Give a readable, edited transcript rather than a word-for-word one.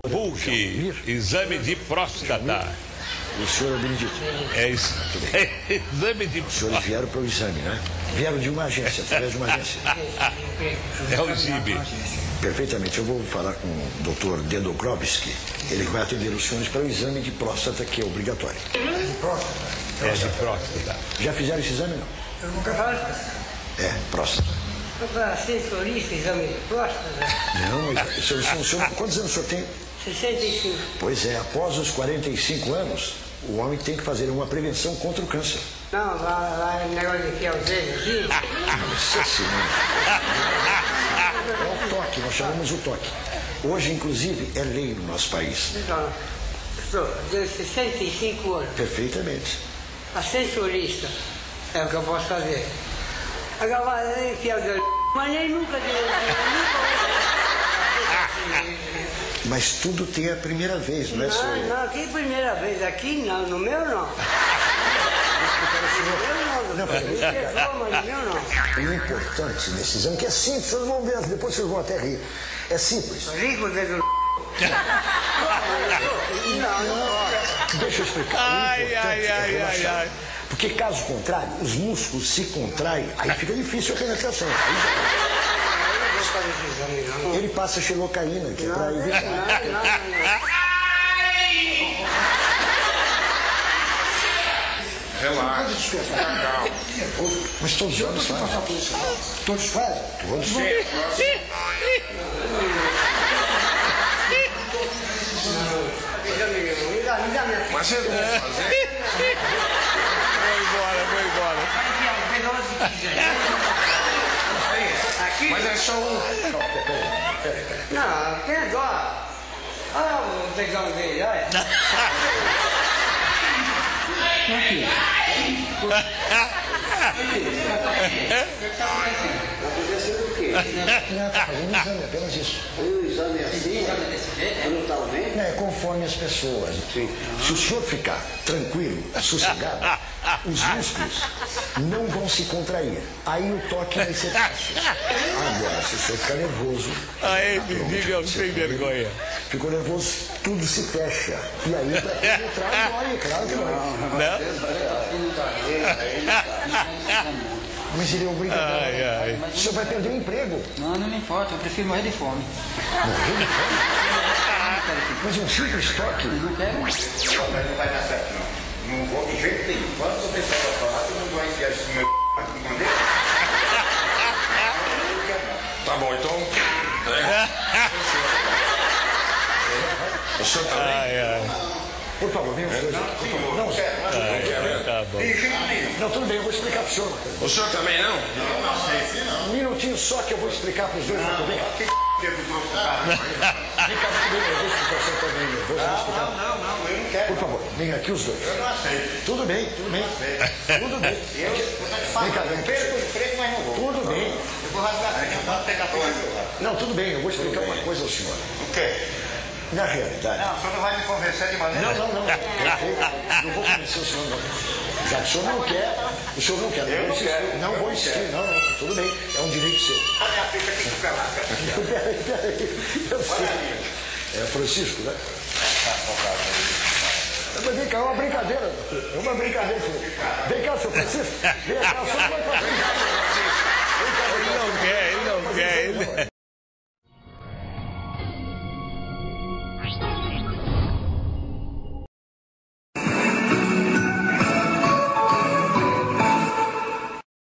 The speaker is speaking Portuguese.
PUC, exame de próstata. O senhor é Benedito? É isso. Exame de próstata. Os senhores vieram para o exame, né? Vieram de uma agência, através de uma agência. É o GIB. Perfeitamente. Eu vou falar com o Dr. Dedokrovski. Ele vai atender os senhores para o exame de próstata, que é obrigatório. De próstata? É de próstata. Já fizeram esse exame, não? Eu nunca faço. É, próstata. Para assessorista, exame de próstata? Não, mas quantos anos o senhor tem? 65. Pois é, após os 45 anos, o homem tem que fazer uma prevenção contra o câncer. Não, lá é negócio de enfiar os dedos assim. Isso sim. É o toque, nós chamamos o toque. Hoje, inclusive, é lei no nosso país. Então, estou de 65 anos. Perfeitamente. Assessorista é o que eu posso fazer. Agora vai enfiar os dedos. Mas nem nunca deu. Mas tudo tem a primeira vez, não é só... Não, aqui é primeira vez. Aqui não, no meu não. O importante nesse exame, que é simples, vocês vão ver, depois vocês vão até rir. É simples. Rico dedo. Não. Deixa eu explicar. Ai. Porque caso contrário, os músculos se contraem, aí fica difícil a penetração. Ele passa xilocaína, que é para evitar. Relaxa, fica calmo. Mas todos os anos fazem. Todos fazem? Todos. Mas vocês vão fazer? Vou embora. Mas é só um. Não, tem dó. Olha o pegão dele, olha. Não, está fazendo exame, apenas isso. O exame é assim? Não está bem? É conforme as pessoas. Se o senhor ficar tranquilo, sossegado, os músculos não vão se contrair. Aí o toque vai ser fácil. Agora, se o senhor ficar nervoso... Aí, diga, sem vergonha. Ficou nervoso, tudo se fecha. E aí, para penetrar, dói, claro que dói. Não? Mas ele é obrigado. O senhor vai perder o emprego. Não me importa, eu prefiro morrer de fome. Morrer de fome? Mas um simples toque. Não quero. Não vai dar certo, não. Não vou de jeito nenhum. Quando você pessoal vai falar, eu não vou enfiar isso no meu entendeu? Tá bom, então. O senhor também? Por favor, venha os dois. Não, Tá bom. não, tudo bem, eu vou explicar para o senhor. O senhor também não? Um minutinho só que eu vou explicar para os dois. Vem cá, vem cá, eu vou explicar o senhor também. Eu vou explicar. Não, eu não quero. Por favor, vem aqui os dois. Eu não aceito. Tudo bem. Tudo bem. Vem cá, vem cá. Perco o emprego, mas não vou. Tudo bem. Eu vou rasgar a frente, eu vou pegar coisa. Não, tudo bem, eu vou explicar uma coisa ao senhor. O quê? Na realidade... Não, o senhor não vai me convencer de maneira... Não. Não vou convencer o senhor, não. Já que o senhor não quer, Eu não quero. Não vou insistir, não. Tudo bem, é um direito seu. A minha ficha aqui fica lá. Peraí. Eu sei. É Francisco, né? Mas vem cá, é uma brincadeira. Vem cá, seu Francisco. Vem cá, o senhor vai